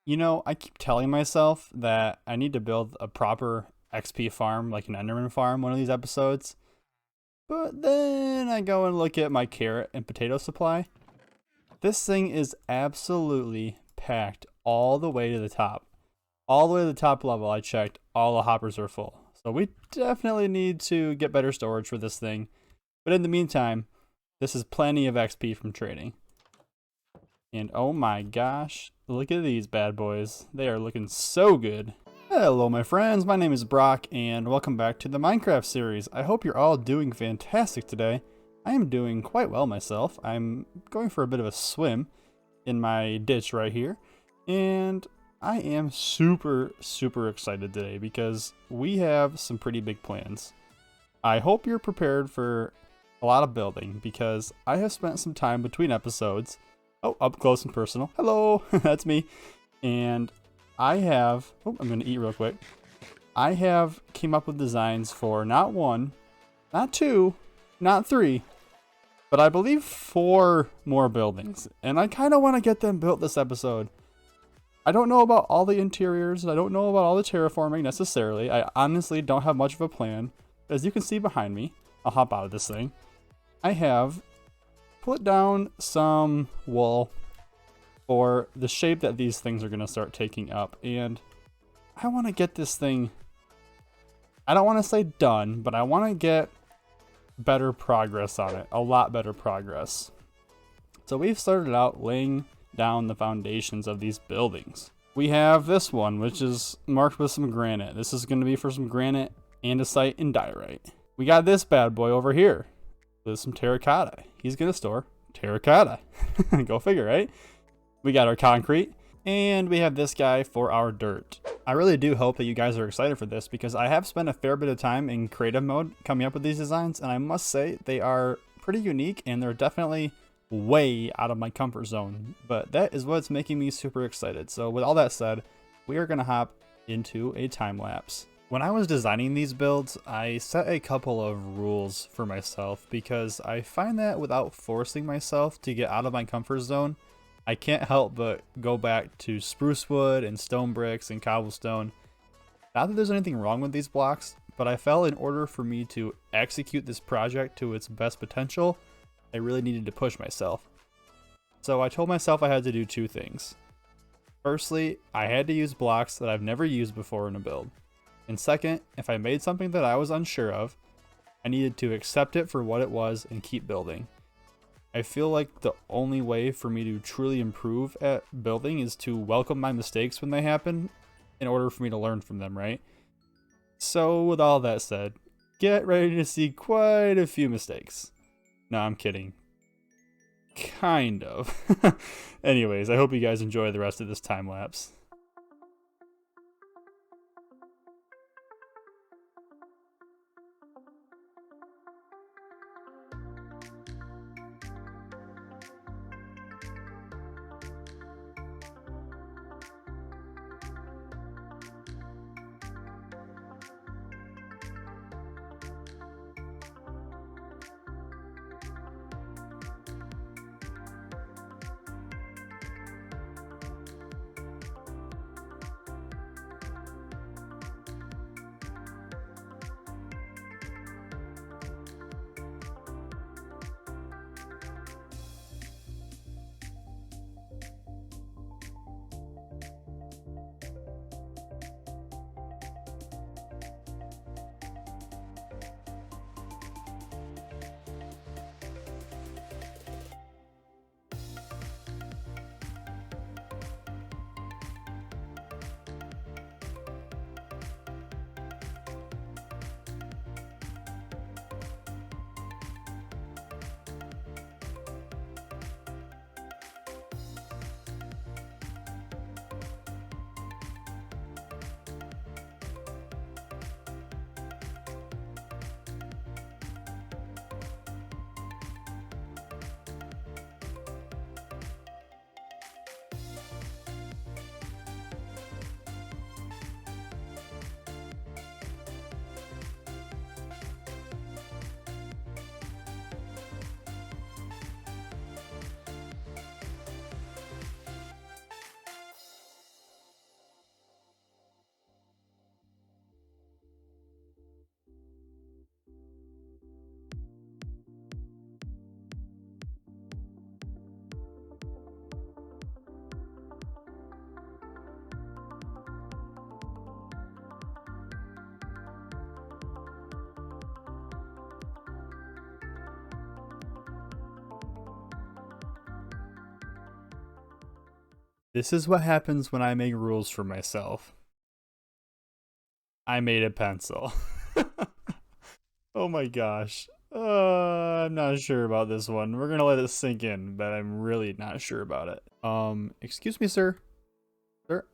You know, I keep telling myself that I need to build a proper XP farm, like an Enderman farm, one of these episodes. But then I go and look at my carrot and potato supply. This thing is absolutely packed all the way to the top. All the way to the top level, I checked, all the hoppers are full. So we definitely need to get better storage for this thing. But in the meantime, this is plenty of XP from trading. And oh my gosh, look at these bad boys. They are looking so good. Hello my friends, my name is Brock and welcome back to the Minecraft series. I hope you're all doing fantastic today. I am doing quite well myself. I'm going for a bit of a swim in my ditch right here. And I am super excited today because we have some pretty big plans. I hope you're prepared for a lot of building because I have spent some time between episodes. Oh, up close and personal. Hello, that's me. And I have, I'm gonna eat real quick. I have came up with designs for not one, not two, not three, but I believe 4 more buildings. And I kind of want to get them built this episode. I don't know about all the interiors. I don't know about all the terraforming necessarily. I honestly don't have much of a plan. As you can see behind me, I'll hop out of this thing. I have put down some wool for the shape that these things are going to start taking up, and I want to get this thing, I don't want to say done, but I want to get better progress on it, a lot better progress. So we've started out laying down the foundations of these buildings. We have this one, which is marked with some granite. This is going to be for some granite, andesite, and diorite. We got this bad boy over here. There's some terracotta. He's going to store terracotta. Go figure, right? We got our concrete, and we have this guy for our dirt. I really do hope that you guys are excited for this because I have spent a fair bit of time in creative mode coming up with these designs, and I must say they are pretty unique and they're definitely way out of my comfort zone. But that is what's making me super excited. So with all that said, we are going to hop into a time lapse. When I was designing these builds, I set a couple of rules for myself because I find that without forcing myself to get out of my comfort zone, I can't help but go back to spruce wood and stone bricks and cobblestone. Not that there's anything wrong with these blocks, but I felt in order for me to execute this project to its best potential, I really needed to push myself. So I told myself I had to do 2 things. Firstly, I had to use blocks that I've never used before in a build. And second, if I made something that I was unsure of, I needed to accept it for what it was and keep building. I feel like the only way for me to truly improve at building is to welcome my mistakes when they happen in order for me to learn from them, right? So with all that said, get ready to see quite a few mistakes. No, I'm kidding. Kind of. Anyways, I hope you guys enjoy the rest of this time lapse. This is what happens when I make rules for myself. I made a pencil. Oh my gosh. I'm not sure about this one. We're gonna let it sink in, but I'm really not sure about it. Excuse me, sir. Sir?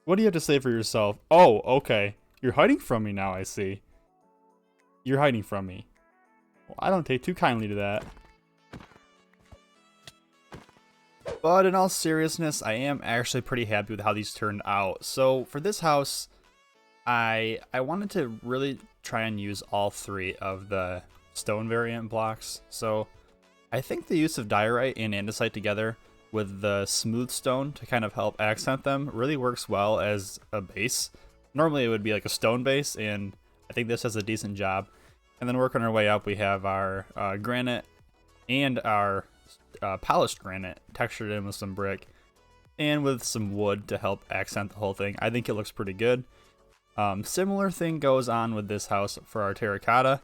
What do you have to say for yourself? Oh, okay. You're hiding from me now, I see. You're hiding from me. Well, I don't take too kindly to that. But in all seriousness, I am actually pretty happy with how these turned out. So for this house, I wanted to really try and use all three of the stone variant blocks. So I think the use of diorite and andesite together with the smooth stone to kind of help accent them really works well as a base. Normally it would be like a stone base, and I think this does a decent job. And then working our way up, we have our granite and our polished granite textured in with some brick and with some wood to help accent the whole thing. I think it looks pretty good. Similar thing goes on with this house for our terracotta.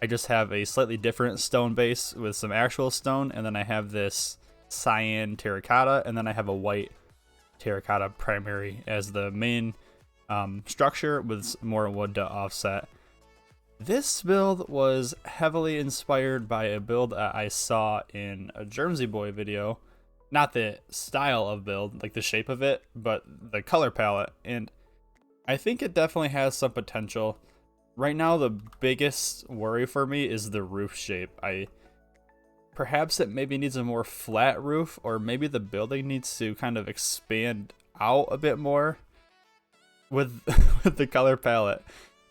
I just have a slightly different stone base with some actual stone, and then I have this cyan terracotta, and then I have a white terracotta primary as the main structure with more wood to offset. This build was heavily inspired by a build that I saw in a Jersey Boy video. Not the style of build, like the shape of it, but the color palette, and I think it definitely has some potential. Right now, the biggest worry for me is the roof shape. Perhaps it maybe needs a more flat roof, or maybe the building needs to kind of expand out a bit more with, with the color palette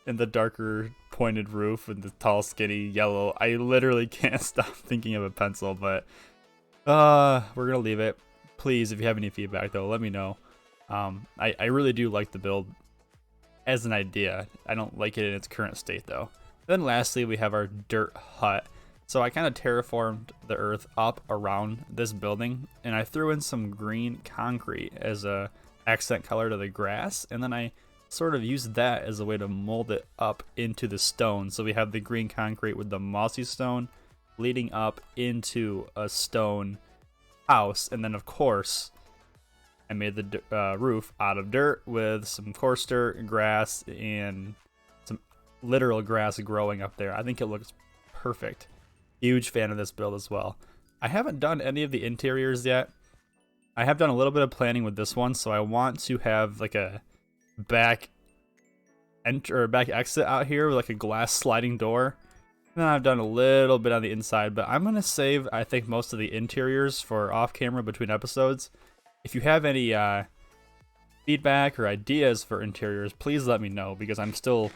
and the darker pointed roof and the tall skinny yellow. I literally can't stop thinking of a pencil, but we're gonna leave it. Please, if you have any feedback though, let me know. I really do like the build as an idea. I don't like it in its current state though. Then lastly, we have our dirt hut. So I kind of terraformed the earth up around this building, and I threw in some green concrete as a accent color to the grass, and then I sort of used that as a way to mold it up into the stone. So we have the green concrete with the mossy stone leading up into a stone house, and then of course I made the roof out of dirt with some coarse dirt, grass, and some literal grass growing up there. I think it looks perfect. Huge fan of this build as well. I haven't done any of the interiors yet. I have done a little bit of planning with this one, so I want to have like a back exit out here with like a glass sliding door. And then I've done a little bit on the inside, but I'm gonna save, I think, most of the interiors for off camera between episodes. If you have any feedback or ideas for interiors, please let me know, because I'm still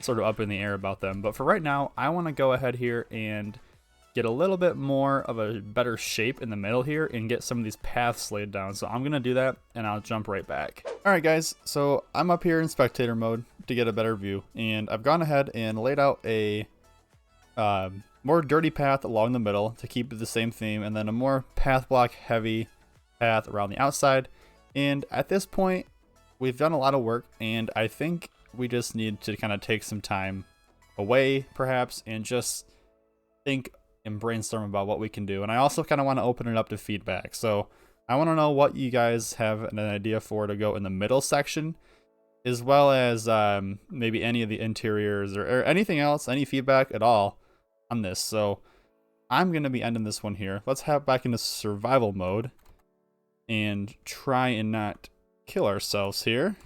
sort of up in the air about them. But for right now, I want to go ahead here and get a little bit more of a better shape in the middle here and get some of these paths laid down. So I'm going to do that, and I'll jump right back. Alright guys, so I'm up here in spectator mode to get a better view, and I've gone ahead and laid out a more dirty path along the middle to keep it the same theme, and then a more path block heavy path around the outside. And at this point, we've done a lot of work, and I think we just need to kind of take some time away perhaps and just think and brainstorm about what we can do. And I also kind of want to open it up to feedback, so I want to know what you guys have an idea for to go in the middle section, as well as maybe any of the interiors or anything else, any feedback at all on this. So I'm going to be ending this one here. Let's hop back into survival mode and try and not kill ourselves here.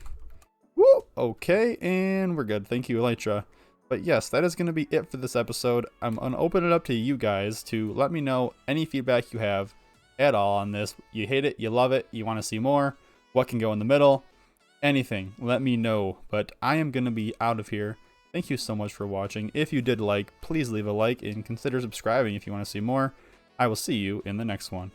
Woo! Okay, and we're good. Thank you, Elytra. But yes, that is going to be it for this episode. I'm going to open it up to you guys to let me know any feedback you have at all on this. You hate it, you love it, you want to see more, what can go in the middle, anything, let me know. But I am going to be out of here. Thank you so much for watching. If you did like, please leave a like and consider subscribing if you want to see more. I will see you in the next one.